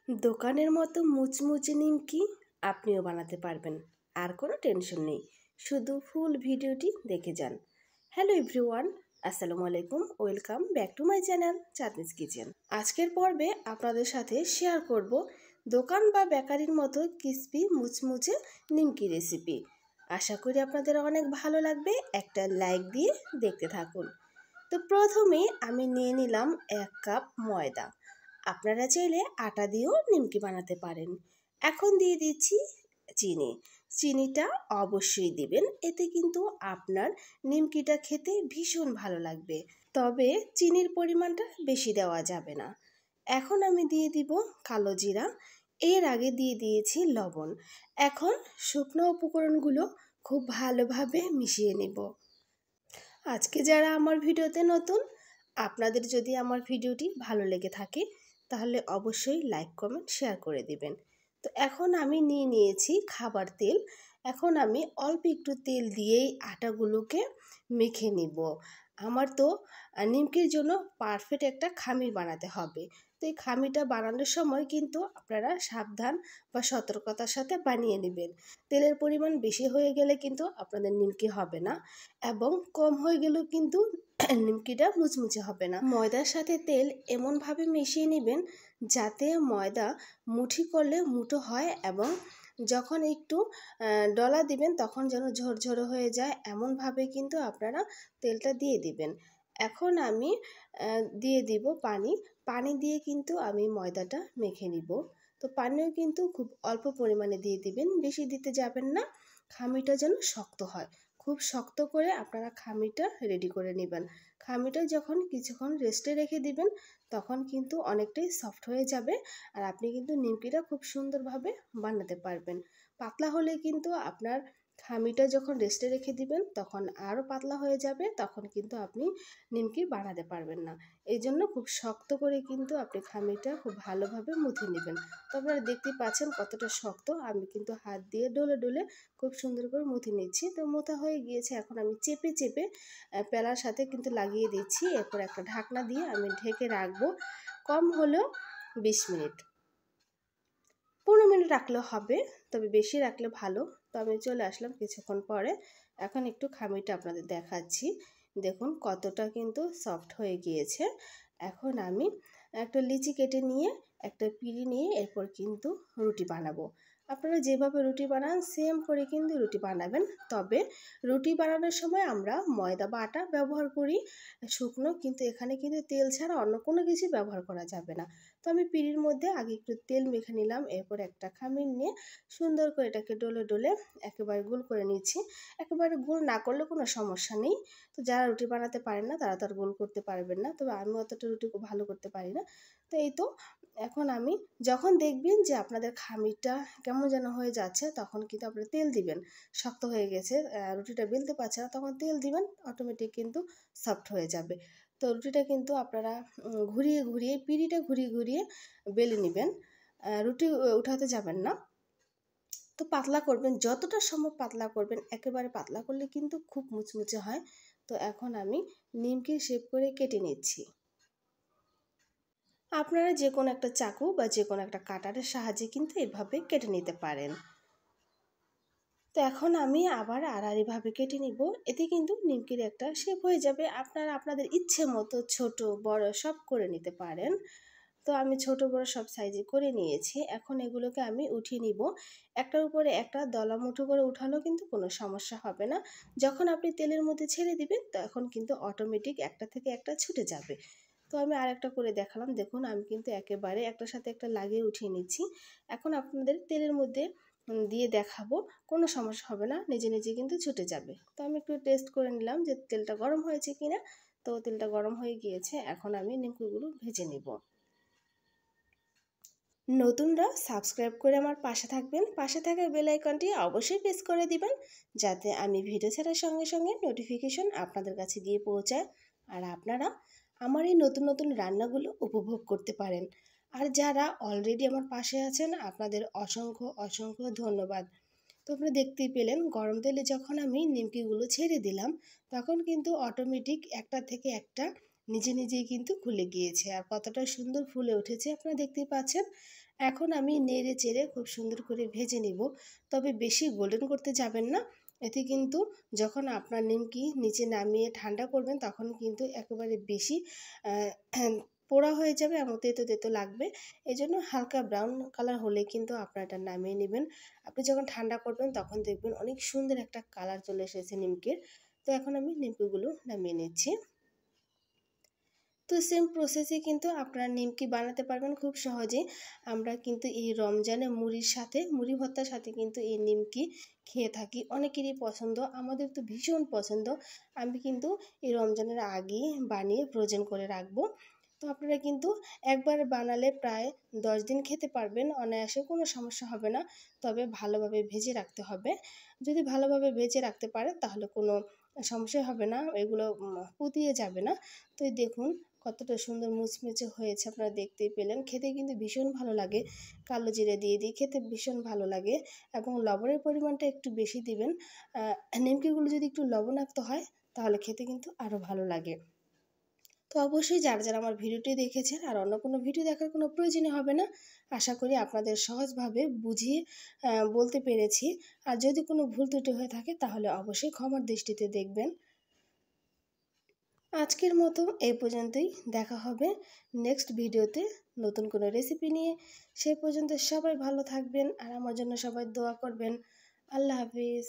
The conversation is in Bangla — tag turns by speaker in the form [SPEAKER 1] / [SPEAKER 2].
[SPEAKER 1] দোকানের মতো মুচমুচে নিমকি আপনিও বানাতে পারবেন। আর কোনো টেনশন নেই, শুধু ফুল ভিডিওটি দেখে যান। হ্যালো এভরিওয়ান, আসসালামু আলাইকুম, welcome back to my channel Chandni's kitchen. আজকের পর্বে আপনাদের সাথে শেয়ার করব দোকান বা বেকারির মতো ক্রিসপি মুচমুচে নিমকি রেসিপি। আশা করি আপনাদের অনেক ভালো লাগবে, একটা লাইক দিয়ে দেখতে থাকুন। তো প্রথমে আমি নিয়ে নিলাম 1 কাপ ময়দা। আপনারা চাইলে আটা দিয়েও নিমকি বানাতে পারেন। এখন দিয়ে দিচ্ছি চিনি। চিনিটা অবশ্যই দিবেন, এতে কিন্তু আপনার নিমকিটা খেতে ভীষণ ভালো লাগবে। তবে চিনির পরিমাণটা বেশি দেওয়া যাবে না। এখন আমি দিয়ে দিব কালো জিরা। এর আগে দিয়ে দিয়েছি লবণ। এখন শুকনো উপকরণগুলো খুব ভালোভাবে মিশিয়ে নেব। আজকে যারা আমার ভিডিওতে নতুন, আপনাদের যদি আমার ভিডিওটি ভালো লেগে থাকে তাহলে অবশ্যই লাইক কমেন্ট শেয়ার করে দিবেন। তো এখন আমি নিয়ে নিয়েছি খাবার তেল। এখন আমি অল্প একটু তেল দিয়েই আটাগুলোকে মেখে নিব। আমার তো নিমকির জন্য পারফেক্ট একটা খামির বানাতে হবে। তো এই খামিটা বানানোর সময় কিন্তু আপনারা সাবধান বা সতর্কতার সাথে বানিয়ে নেবেন। তেলের পরিমাণ বেশি হয়ে গেলে কিন্তু আপনাদের নিমকি হবে না, এবং কম হয়ে গেলেও কিন্তু নিমকিটা মুচমুচে হবে না। ময়দার সাথে তেল এমনভাবে মিশিয়ে নেবেন যাতে ময়দা মুঠি করলে মুঠো হয়, এবং যখন একটু ডলা দিবেন তখন যেন ঝরঝরে হয়ে যায়, এমনভাবে কিন্তু আপনারা তেলটা দিয়ে দিবেন। এখন আমি দিয়ে দিব পানি। পানি দিয়ে কিন্তু আমি ময়দাটা মেখে নিব। তো পানিও কিন্তু খুব অল্প পরিমাণে দিয়ে দিবেন, বেশি দিতে যাবেন না। খামিটা যেন শক্ত হয়, খুব শক্ত করে আপনারা খামিটা রেডি করে নেবেন। খামিটা যখন কিছুক্ষণ রেস্টে রেখে দিবেন তখন কিন্তু অনেকটাই সফট হয়ে যাবে, আর আপনি কিন্তু নিমকিটা খুব সুন্দরভাবে বানাতে পারবেন। পাতলা হলে কিন্তু আপনার খামিটা যখন রেস্টে রেখে দিবেন তখন আরও পাতলা হয়ে যাবে, তখন কিন্তু আপনি নিমকি বানাতে পারবেন না। এই জন্য খুব শক্ত করে কিন্তু আপনি খামিটা খুব ভালোভাবে মুথে নেবেন। তো আপনারা দেখতেই পাচ্ছেন কতটা শক্ত, আমি কিন্তু হাত দিয়ে ডলে ডলে খুব সুন্দর করে মুথে নিচ্ছি। তো মোথা হয়ে গিয়েছে, এখন আমি চেপে চেপে পেলার সাথে কিন্তু লাগিয়ে দিচ্ছি। এরপর একটা ঢাকনা দিয়ে আমি ঢেকে রাখবো, কম হলেও 20 মিনিট, 15 মিনিট রাখলেও হবে, তবে বেশি রাখলে ভালো। তো আমি চলে আসলাম কিছুক্ষণ পরে। এখন একটু খামিটা আপনাদের দেখাচ্ছি, দেখুন কতটা কিন্তু সফট হয়ে গিয়েছে। এখন আমি একটা লিচি কেটে নিয়ে একটা পিঁড়ি নিয়ে এরপর কিন্তু রুটি বানাবো। আপনারা যেভাবে রুটি বানান সেম করে কিন্তু রুটি বানাবেন। তবে রুটি বানানোর সময় আমরা ময়দা বা আটা ব্যবহার করি শুকনো, কিন্তু এখানে কিন্তু তেল ছাড়া অন্য কোনো কিছু ব্যবহার করা যাবে না। তো আমি পিঁড়ির মধ্যে আগে একটু তেল মেখে নিলাম, এরপর একটা খামির নিয়ে সুন্দর করে এটাকে ডলে ডলে একেবারে গোল করে নিচ্ছি। একেবারে গোল না করলে কোনো সমস্যা নেই। তো যারা রুটি বানাতে পারেন না তারা তো আর গোল করতে পারবেন না, তবে আমি অতটা রুটি খুব ভালো করতে পারি না। তো এই তো, এখন আমি যখন দেখবেন যে আপনাদের খামিরটা কেমন যেন হয়ে যাচ্ছে তখন কিন্তু আপনারা তেল দিবেন। শক্ত হয়ে গেছে, রুটিটা বেলতে পারছে না, তখন তেল দিবেন, অটোমেটিক কিন্তু সফট হয়ে যাবে। তো রুটিটা কিন্তু আপনারা ঘুরিয়ে ঘুরিয়ে, পিঁড়িটা ঘুরিয়ে ঘুরিয়ে বেলে নেবেন, রুটি উঠাতে যাবেন না। তো পাতলা করবেন, যতটা সম্ভব পাতলা করবেন, একেবারে পাতলা করলে কিন্তু খুব মুচমুচে হয়। তো এখন আমি নিমকির শেপ করে কেটে নিচ্ছি। আপনারা যে কোনো একটা চাকু বা যে কোনো একটা কাটারের সাহায্যে কিন্তু এভাবে কেটে নিতে পারেন। তো এখন আমি আবার আড়াআড়িভাবে কেটে নিব, এতে কিন্তু নিমকির একটা শেপ হয়ে যাবে। আপনারা আপনাদের ইচ্ছে মতো ছোট বড় সব করে নিতে পারেন। তো আমি ছোট বড় সব সাইজে করে নিয়েছি। এখন এগুলোকে আমি উঠিয়ে নিব। একটার উপরে একটা দলা মুঠো করে উঠালেও কিন্তু কোনো সমস্যা হবে না। যখন আপনি তেলের মধ্যে ছেড়ে দিবেন তখন কিন্তু অটোমেটিক একটা থেকে একটা ছুটে যাবে। তো আমি আরেকটা করে দেখালাম, দেখুন আমি কিন্তু একেবারে একটার সাথে একটা লাগিয়ে উঠিয়ে নিচ্ছি। এখন আপনাদের তেলের মধ্যে দিয়ে দেখাবো, কোনো সমস্যা হবে না, নিজে নিজে কিন্তু ছুটে যাবে। তো আমি একটু টেস্ট করে নিলাম যে তেলটা গরম হয়েছে কিনা। তো তেলটা গরম হয়ে গিয়েছে, এখন আমি নিমকিগুলো ভেজে নিব। নতুনরা সাবস্ক্রাইব করে আমার পাশে থাকবেন, পাশে থাকা বেল আইকনটি অবশ্যই প্রেস করে দিবেন যাতে আমি ভিডিও ছাড়ার সঙ্গে সঙ্গে নোটিফিকেশন আপনাদের কাছে গিয়ে পৌঁছায়, আর আপনারা আমার এই নতুন নতুন রান্নাগুলো উপভোগ করতে পারেন। আর যারা অলরেডি আমার পাশে আছেন আপনাদের অসংখ্য অসংখ্য ধন্যবাদ। তো আপনারা দেখতেই পেলেন গরম তেলে যখন আমি নিমকিগুলো ছেড়ে দিলাম তখন কিন্তু অটোমেটিক একটা থেকে একটা নিজে নিজেই কিন্তু খুলে গিয়েছে আর কতটা সুন্দর ফুলে উঠেছে আপনারা দেখতেই পাচ্ছেন। এখন আমি নেড়ে চেড়ে খুব সুন্দর করে ভেজে নিব, তবে বেশি গোল্ডেন করতে যাবেন না। এতে কিন্তু যখন আপনার নিমকি নিচে নামিয়ে ঠান্ডা করবেন তখন কিন্তু একেবারে বেশি পোড়া হয়ে যাবে এবং তেতো তেতো লাগবে। এই জন্য হালকা ব্রাউন কালার হলে কিন্তু আপনারা এটা নামিয়ে নেবেন। আপনি যখন ঠান্ডা করবেন তখন দেখবেন অনেক সুন্দর একটা কালার চলে এসেছে নিমকির। তো এখন আমি নিমকিগুলো নামিয়ে নিচ্ছি। তো সেম প্রসেসে কিন্তু আপনারা নিমকি বানাতে পারবেন খুব সহজেই। আমরা কিন্তু এই রমজানে মুড়ির সাথে, মুড়ি ভর্তার সাথে কিন্তু এই নিমকি খেয়ে থাকি, অনেকেরই পছন্দ, আমাদের তো ভীষণ পছন্দ। আমি কিন্তু এই রমজানের আগেই বানিয়ে ফ্রোজেন করে রাখবো। তো আপনারা কিন্তু একবার বানালে প্রায় 10 দিন খেতে পারবেন অনায়াসে, কোনো সমস্যা হবে না। তবে ভালোভাবে ভেজে রাখতে হবে। যদি ভালোভাবে ভেজে রাখতে পারে তাহলে কোনো সমস্যা হবে না, এগুলো পুতিয়ে যাবে না। তো এই দেখুন কতটা সুন্দর মুচমুচে হয়েছে, আপনারা দেখতেই পেলেন। খেতে কিন্তু ভীষণ ভালো লাগে, কালো জিরে দিয়ে দিই খেতে ভীষণ ভালো লাগে। এবং লবণের পরিমাণটা একটু বেশি দিবেন। নিমকিগুলো যদি একটু লবণাক্ত হয় তাহলে খেতে কিন্তু আরও ভালো লাগে। তো অবশ্যই যারা যারা আমার ভিডিওটি দেখেছেন আর অন্য কোনো ভিডিও দেখার কোনো প্রয়োজনই হবে না। আশা করি আপনাদের সহজভাবে বুঝিয়ে বলতে পেরেছি। আর যদি কোনো ভুল ত্রুটি হয়ে থাকে তাহলে অবশ্যই ক্ষমার দৃষ্টিতে দেখবেন। আজকের মতো এই পর্যন্তই, দেখা হবে নেক্সট ভিডিওতে নতুন কোনো রেসিপি নিয়ে। সেই পর্যন্ত সবাই ভালো থাকবেন আর আমার জন্য সবাই দোয়া করবেন। আল্লাহ হাফিজ।